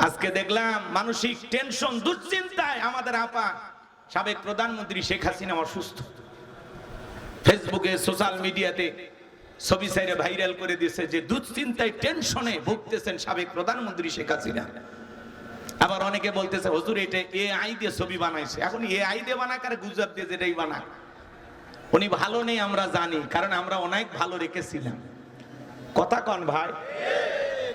আজকে দেখলাম মানসিক টেনশন দুশ্চিন্তায় আমাদের আপা সাবেক প্রধানমন্ত্রী শেখ হাসিনা অসুস্থ। ফেসবুকে সোশ্যাল মিডিয়াতে ছবি সাইরে ভাইরাল করে দিয়েছে যে দুশ্চিন্তায় টেনশনে ভুগতেছেন সাবেক প্রধানমন্ত্রী শেখ হাসিনা। আবার অনেকে বলতেছে হুজুর এটা এআই দিয়ে ছবি বানাইছে। এখন এআই দিয়ে বানাক আর গুজব দিয়ে যেটাই বানাক, উনি ভালো নেই আমরা জানি, কারণ আমরা অনেক ভালো রেখেছিলাম। কথা কন ভাই,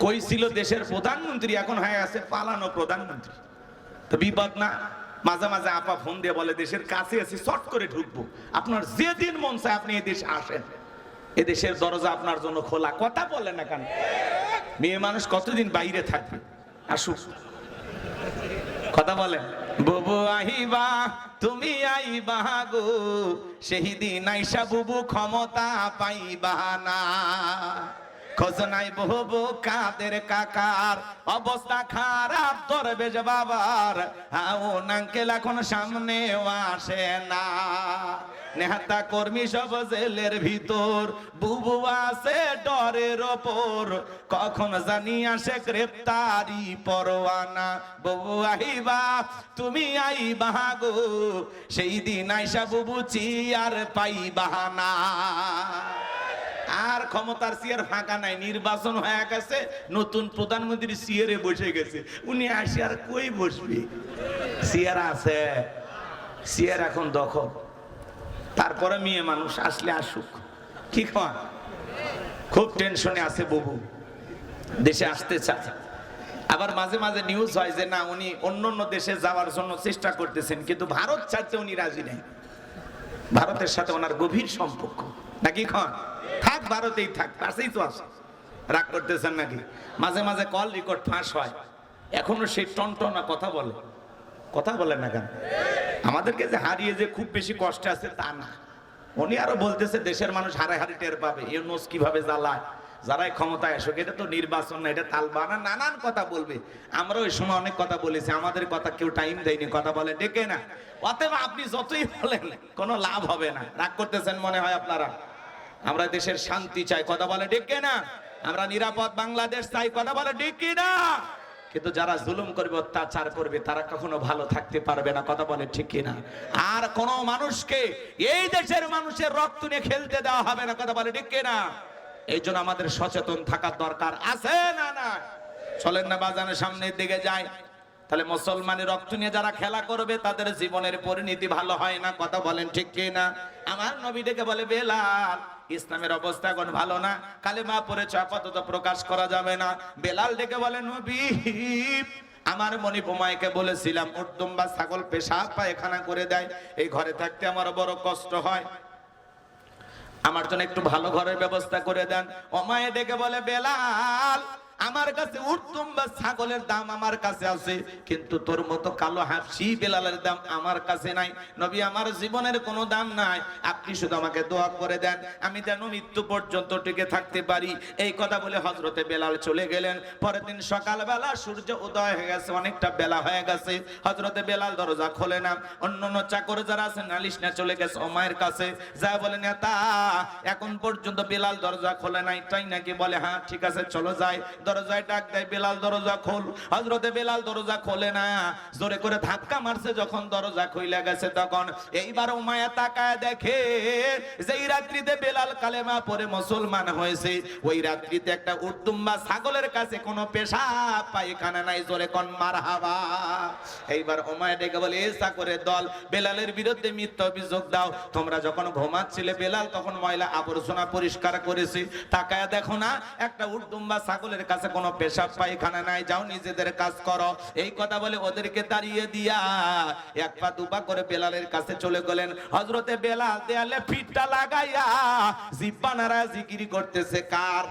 কই ছিল দেশের প্রধানমন্ত্রী, এখন হয়ে আছে পালানো প্রধানমন্ত্রী। তো বিপদ না? মাঝে মাঝে আপা ফোন দিয়ে বলে দেশের কাছে আছি, চট করে ঢুকবো। আপনার যেদিন মন চায় আপনি এই দেশে আসেন, এদেশের দরজা আপনার জন্য খোলা। কথা বলেন না কেন? মেয়ে মানুষ কতদিন বাইরে থাকবে? আসুক, কথা বলেন। বুবু আহিবা তুমি আইবা গো, সেই দিন আইসা বুবু ক্ষমতা পাইবা না। খোঁজ নাই বহু কাদের কাকার, অবস্থা খারাপ দরবেশ বাবার, হাউন আঙ্কেল এখন সামনেও আসে না। নেহাতা কর্মী সব জেলের ভিতর, বুবু আছে ডরের ওপর, কখন জানি আসে গ্রেপ্তারি পরোয়ানা। বুবু আহিবা তুমি আইবা গো, সেই দিন আইসা বুবু চিয়ার পাইবা না। আর ক্ষমতার চেয়ার ফাঁকা নাই, নির্বাচন হয়ে গেছে, নতুন প্রধানমন্ত্রী চেয়ারে বসে গেছে। উনি আসি আর কই বসবে? চেয়ার আছে, চেয়ার এখন দখল। তারপরে মেয়ে মানুষ আসলে আসুক, কি কন? খুব টেনশনে আছে বুবু, দেশে আসতে চায়। আবার মাঝে মাঝে নিউজ হয় যে না উনি অন্য দেশে যাওয়ার জন্য চেষ্টা করতেছেন, কিন্তু ভারত ছাড়তে উনি রাজি নেই। ভারতের সাথে ওনার গভীর সম্পর্ক, নাকি কন? থাক ভারতেই থাক, কাছেই তো আছে। রাগ করতেছেন নাকি? মাঝে মাঝে কল রেকর্ড ফাঁস হয়, এখনো সেই টনটনা কথা বলে। কথা বলেন না কেন? আমাদেরকে যে হারিয়ে যে খুব বেশি কষ্টে আছে তা না, উনি আরো বলতেছে দেশের মানুষ হারে হারে টের পাবে ইউনূস কিভাবে জ্বালায়, যারাই ক্ষমতায় আসুক। এটা তো নির্বাচন না, এটা তালবানা, নানান কথা বলবে। আমরা ওই সময় অনেক কথা বলেছি, আমাদের কথা কেউ টাইম দেয়নি। কথা বলে ডেকে না, অতএব আপনি যতই বলেন কোনো লাভ হবে না। রাগ করতেছেন মনে হয় আপনারা। আমরা দেশের শান্তি চাই, কথা বলে ডেকে না। আমরা নিরাপদ বাংলাদেশ চাই, কথা বলে ডেকে না। কিন্তু যারা জুলুম করবে, অত্যাচার করবে, তারা কখনো ভালো থাকতে পারবে না, কথা বলে ঠিক কিনা? আর কোন মানুষকে এই দেশের মানুষের রক্ত নিয়ে খেলতে দেওয়া হবে না, কথা বলে ঠিক কিনা? এই জন্য আমাদের সচেতন থাকার দরকার আছে না? না চলেন না বাজানের সামনের দিকে যায়, তাহলে মুসলমানের রক্ত নিয়ে যারা খেলা করবে তাদের জীবনের পরিণতি ভালো হয় না, কথা বলেন ঠিক কিনা? আমার নবী ডেকে বলে বেলাল, ইসলামের অবস্থা এখন ভালো না, কালেমা পড়েছ আপাতত প্রকাশ করা যাবে না। বেলাল ডেকে বলে নবী, আমার মনি বোমাইকে বলেছিলাম উর্দুম বা ছাগল পেশাব পায়খানা করে দেয়, এই ঘরে থাকতে আমার বড় কষ্ট হয়, আমার জন্য একটু ভালো ঘরের ব্যবস্থা করে দেন। ওমায়ে ডেকে বলে বেলাল, আমার কাছে উর্দুম বা ছাগলের দাম আমার কাছে আছে, কিন্তু তোর মতো কালো হাফসি বেলালের দাম আমার কাছে নাই। নবী আমার জীবনের কোনো দাম নাই, আপনি শুধু আমাকে দোয়া করে দেন, আমি যেন মৃত্যু পর্যন্ত টিকে থাকতে পারি। এই কথা বলে হযরতে বেলাল চলে গেলেন। পরের দিন সকালবেলা সূর্য উদয় হয়ে গেছে, অনেকটা বেলা হয়ে গেছে। হযরতে বেলাল দরজা খোলে না। অন্যান্য চাকর যারা আছেন নালিশ না চলে গেছে ওমায়ের কাছে, যা বলে নেতা এখন পর্যন্ত বেলাল দরজা খোলে নাই, তাই নাকি? বলে হ্যাঁ ঠিক আছে চলো যাই। দরজায় ডাক দেয়, বেলাল দরজা খোল। হযরতে বেলাল দরজা খোলে না, জোরে করে ধাক্কা মারছে। যখন দরজা খুইলা গেছে তখন এইবার উমাইয়া তাকায় দেখে যে এই রাত্রিতে বেলাল কালেমা পড়ে মুসলমান হয়েছে। ওই রাত্রিতে একটা উর্দুম বা ছাগলের কাছে কোনো পেশাব পায়খানা নাই, জোরে কোন মারহাবা। এইবার উমাইয়া ডেকে বলে এই চাকরের দল, বেলালের বিরুদ্ধে মিথ্যা অভিযোগ দাও। তোমরা যখন ঘুমাচ্ছিলে বেলাল তখন ময়লা আবর্জনা পরিষ্কার করেছে, তাকায় দেখো না একটা উর্দুম বা ছাগলের কাছে কোনো পেশাব পায়খানা নাই, যাও নিজেদের কাজ করো। এই কথা বলে ওদেরকে তাড়িয়ে দিয়া এক পা দুপা করে বেলালের কাছে চলে গেলেন। হযরতে বেলাল দেয়ালে ফিটটা লাগাইয়া জিহ্বা নাড়ায় জিকির করতেছে। কার?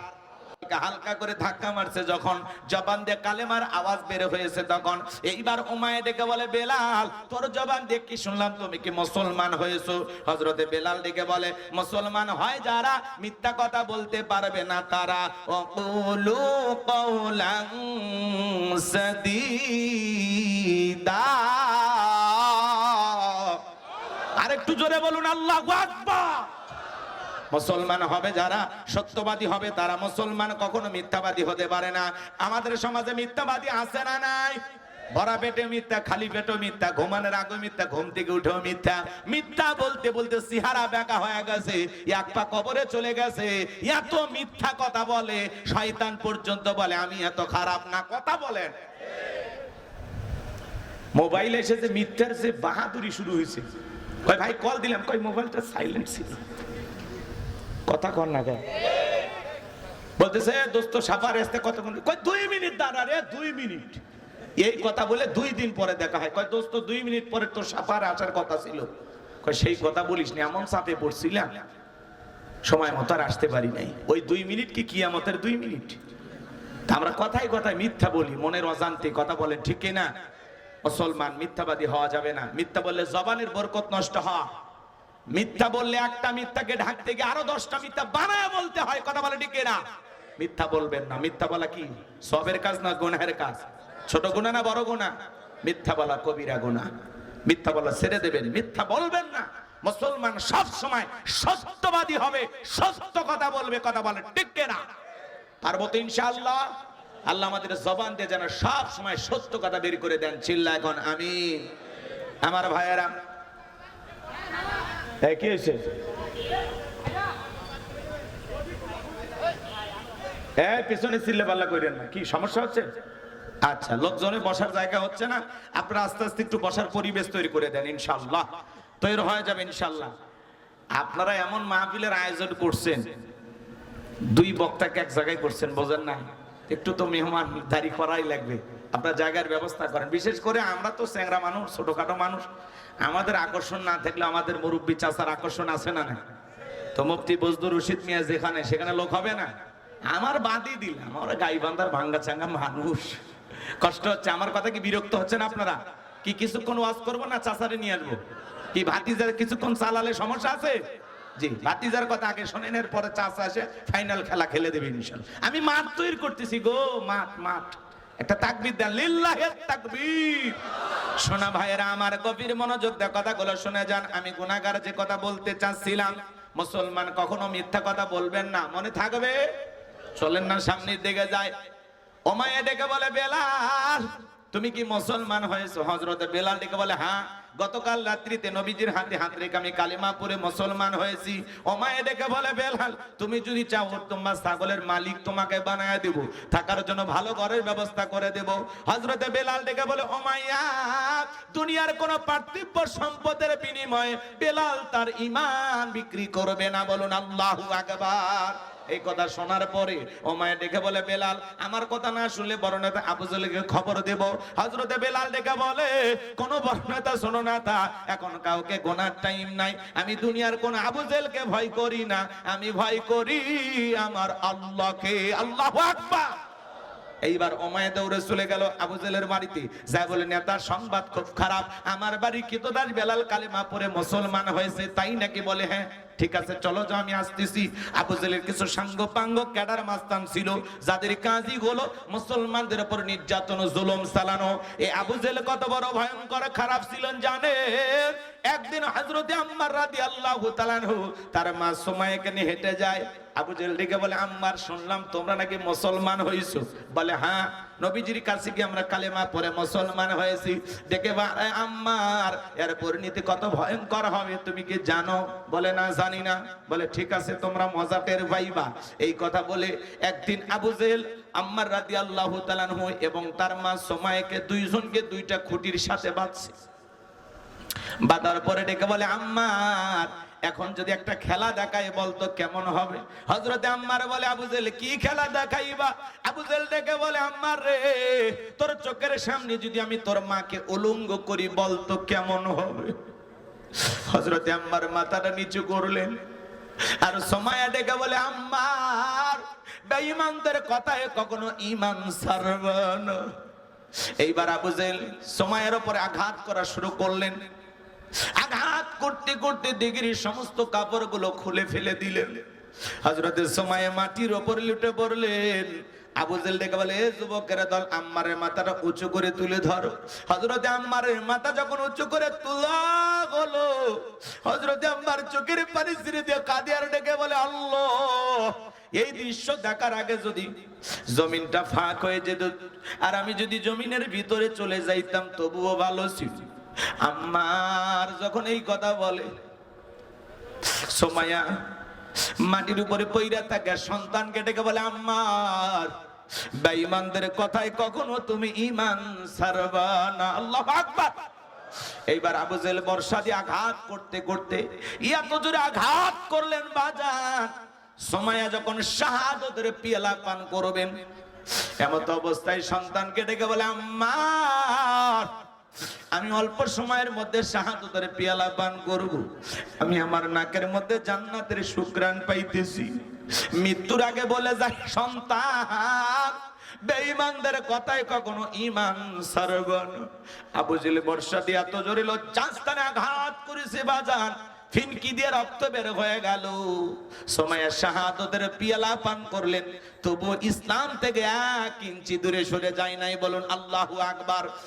হালকা করে ধাক্কা মারছে, যখন জবান দিয়ে কালেমার আওয়াজ বের হয়েছে তখন এইবার উমাইয়া ডেকে বলে বেলাল, তোর জবান দিয়ে কি শুনলাম তুমি কি মুসলমান হয়েছো? হযরতে বেলাল ডেকে বলে মুসলমান হয় যারা মিথ্যা কথা বলতে পারবে না তারা। ওকুলু কওলান সাদীদা। আরেকটু জোরে বলুন আল্লাহু আকবার। মুসলমান হবে যারা, সত্যবাদী হবে তারা। মুসলমান কখনো মিথ্যাবাদী হতে পারে না। আমাদের সমাজে মিথ্যাবাদী আছে না নাই? ভরা পেটে মিথ্যা, খালি পেটে মিথ্যা, ঘুমানোর আগে মিথ্যা, ঘুম থেকে উঠেও মিথ্যা। মিথ্যা বলতে বলতে চেহারা বেঁকা হয়ে গেছে, এক পা কবরে চলে গেছে। এত মিথ্যা কথা বলে, শয়তান পর্যন্ত বলে আমি এত খারাপ না। কথা বলেন। মোবাইল এসেছে, মিথ্যার যে বাহাদুরি শুরু হয়েছে। কই ভাই কল দিলাম, কই মোবাইলটা সাইলেন্ট ছিল। কথা কর না কেন? বলতেছে দোস্ত সাফার আসতে কতক্ষণ? কই 2 মিনিট দাঁড়া রে, 2 মিনিট। এই কথা বলে 2 দিন পরে দেখা হয়। কয় দোস্ত 2 মিনিট পরে তোর সাফার আসার কথা ছিল। কয় সেই কথা বলিস না, এমন চাপে পড়ছিলাম সময় মতো আর আসতে পারি নাই। ওই 2 মিনিট কি কিয়ামতের 2 মিনিট? আমরা কথায় কথায় মিথ্যা বলি, মনের অজান্তে। কথা বলেন ঠিক কিনা? মুসলমান মিথ্যাবাদী হওয়া যাবে না। মিথ্যা বললে জবানের বরকত নষ্ট হয়। মিথ্যা বললে একটা মিথ্যাকে ঢাকতে গিয়ে আরো 10টা মিথ্যা বানায় বলতে হয়। কথা বলে ঠিক কিনা? মিথ্যা বলবেন না। মিথ্যা বলা কি সবের কাজ না গুনাহের কাজ? ছোট গুনাহ না বড় গুনাহ? মিথ্যা বলা কবিরা গুনাহ। মিথ্যা বলা ছেড়ে দেবেন, মিথ্যা বলবেন না। মুসলমান সব সময় সত্যবাদী হবে, সত্য কথা বলবে। কথা বলে ঠিক কিনা? পারবো তো ইনশাআল্লাহ। আল্লাহ আমাদের জবান দিয়ে যেন সব সময় সত্য কথা বের করে দেন। চিল্লা এখন আমিন। আমার ভাইয়েরা, কি হয়েছে? পিছনে চিল্লে পাল্লা করেন না। কি সমস্যা হচ্ছে? আচ্ছা, লোকজনে বসার জায়গা হচ্ছে না। আপনারা আস্তে আস্তে একটু বসার পরিবেশ তৈরি করে দেন, ইনশাআল্লাহ তৈরি হয়ে যাবে ইনশাআল্লাহ। আপনারা এমন মাহফিলের আয়োজন করছেন, 2 বক্তাকে এক জায়গায় করছেন, বোঝেন না? একটু তো মেহমানদারি করাই লাগবে। আপনার জায়গার ব্যবস্থা করেন। বিশেষ করে আমরা তো চ্যাংরা মানুষ, ছোটখাটো মানুষ, আমাদের আকর্ষণ না থাকলে আমাদের মুরব্বী চাচার আকর্ষণ আছে না? না তো মুফতি বজলুর রশিদ মিয়া যেখানে, সেখানে লোক হবে না? আমার বাদই দিলাম, আমরা গাইবান্ধার ভাঙ্গা চাঙ্গা মানুষ, কষ্ট হচ্ছে। আমার কথা কি বিরক্ত হচ্ছেন আপনারা? কি কিছুক্ষণ ওয়াজ করবো না চাচারে নিয়ে আসবো? কি ভাতিজার কিছুক্ষণ চালালে সমস্যা আছে? জি, ভাতিজার কথা আগে শোনেন, এর পরে চাচা আসে ফাইনাল খেলা খেলে দেবে ইনশাআল্লাহ। আমি মাঠ তৈরি করতেছি গো, মাঠ। একটা তাকবীর দেন, লিল্লাহিত তাকবীর। শোনা ভাইয়েরা আমার, গভীর মনোযোগ দিয়ে কথাগুলো শুনে যান। আমি গুনাহগার যে কথা বলতে চাচ্ছিলাম, মুসলমান কখনো মিথ্যা কথা বলবেন না, মনে থাকবে। চলেন না সামনের দিকে যায়। ওমায়ে ডেকে বলে বেলাল তুমি কি মুসলমান হয়েছো? হযরতে বেলাল ডেকে বলে হ্যাঁ, গতকাল রাত্রিতে নবীজির হাতে হাত রেখে আমি কালিমা পড়ে মুসলমান হয়েছি। ওমায়ে ডেকে বলে বেলাল তুমি যদি চাও তোমার ছাগলের মালিক তোমাকে বানায় দেব, থাকার জন্য ভালো ঘরের ব্যবস্থা করে দেব। হযরতে বেলাল ডেকে বলে ওমাইয়া দুনিয়ার কোন পার্থিব সম্পদের বিনিময়ে বেলাল তার ঈমান বিক্রি করবে না। বলুন আল্লাহু আকবার। এই কথা শোনার পরে ওমায়ে ডেকে বলে বেলাল আমার কথা না শুনলে বর্ণনেতা আবু জেলকে খবর দেব। হযরতে বেলাল ডেকে বলে কোন বর্ণনেতা শোনো না, তা এখন কাউকে গোনার টাইম নাই। আমি দুনিয়ার কোন আবু জেলকে ভয় করি না, আমি ভয় করি আমার আল্লাহকে। আল্লাহু আকবার। এইবার ওমায়ে দৌড়ে চলে গেল আবু জেলের বাড়িতে, যাই বলে নেতার সংবাদ খুব খারাপ, আমার বাড়ি কৃতদাস বেলাল কালেমা পড়ে মুসলমান হয়েছে। তাই নাকি? বলে হ্যাঁ, ঠিক আছে চলো যাও, আমি আসতেছি। আবু জেলের কিছু সাঙ্গ পাঙ্গ ক্যাডার মাস্তান ছিল, যাদের কাজই হলো মুসলমানদের উপর নির্যাতন জুলুম চালানো। এই আবু জেল কত বড় ভয়ঙ্কর খারাপ ছিলেন জানেন? একদিন হযরতে আম্মার রাদিয়াল্লাহু তাআলা আনহু তার মা সুমাইয়াকে নিয়ে হেঁটে যায়। আবু জেল ডেকে বলে আম্মার শুনলাম তোমরা নাকি মুসলমান হইছো। বলে হ্যাঁ, নবীজির কাছে কি আমরা কালেমা পড়ে মুসলমান হয়েছি। ডেকে বলে আম্মার এর পরিণতি কত ভয়ঙ্কর হবে তুমি কি জানো? বলে না জানি না। বলে ঠিক আছে তোমরা মজা টের পাইবা। এই কথা বলে একদিন আবু জেল আম্মার রাদিয়াল্লাহু তাআলা আনহু এবং তার মা সুমাইয়াকে দুইজনকে 2টা খুঁটির সাথে বাঁধছে। বাঁধার পরে ডেকে বলে আম্মার এখন যদি একটা খেলা দেখাই বলতো কেমন হবে? হযরতে আম্মার বলে আবু জেল কি খেলা দেখাইবা? আবু জেল ডেকে বলে আম্মার রে তোর চোখের সামনে যদি আমি তোর মাকে উলঙ্গ করি বলতো কেমন হবে? হযরতে আম্মার মাথাটা নিচু করলেন। আর সুমাইয়া ডেকে বলে আম্মার বেঈমানদের কথায় কখনো ঈমান ছাড়বে না। এইবার আবু জেল সুমাইয়ার উপরে আঘাত করা শুরু করলেন। আঘাত করতে করতে দিগির সমস্ত কাপড়গুলো খুলে ফেলে দিলেন। হযরতে সুমাইয়া মাটির উপর লুটে পড়লেন। আবু জেহেল ডেকে বলে, এ যুবকেরা দল, আম্মারের মাথাটা উঁচু করে তুলে ধরো। হযরতে আম্মারের মাথা যখন উঁচু করে তোলা হলো, হযরতে আম্মার চোখের পানি ছেড়ে দিয়ে কাঁদে আর ডেকে বলে, আল্লাহ, এই দৃশ্য দেখার আগে যদি জমিনটা ফাঁক হয়ে যেত আর আমি যদি জমিনের ভিতরে চলে যাইতাম তবুও ভালো ছিল। আম্মার যখন এই কথা বলে, সুমাইয়া মাটির উপরে পইরা থাকে, সন্তানকে ডেকে বলে, আম্মার, বেঈমানদের কথায় কখনো তুমি ঈমান ছাড়বা না। আল্লাহু আকবার। এইবার আবু জেহেল বর্ষা দিয়ে আঘাত করতে করতে এত জোরে আঘাত করলেন বাজান, সুমাইয়া যখন শাহাদাতের পেয়ালা পান করবেন, এমত অবস্থায় সন্তানকে ডেকে বলে, আম্মার, আমি অল্প সময়ের মধ্যে শাহাদাতের পেয়ালা পান করব, আমি আমার নাকের মধ্যে জান্নাতের সুঘ্রাণ পাইতেছি। মৃত্যুর আগে বলে যায়, সন্তান, বেঈমানদের কথায় কখনো ঈমান ছাড়বা না। আবু জেহেল বর্ষা দিয়ে এত জোরে লজ্জাস্থানে আঘাত করেছে বাজান, ফিনকি দিয়ে রক্ত বের হয়ে গেল। সুমাইয়া শাহাদাতের পেয়ালা পান করলেন, তবু ইসলাম থেকে 1 ইঞ্চি দূরে সরে যায় নাই। বলুন আল্লাহু আকবার।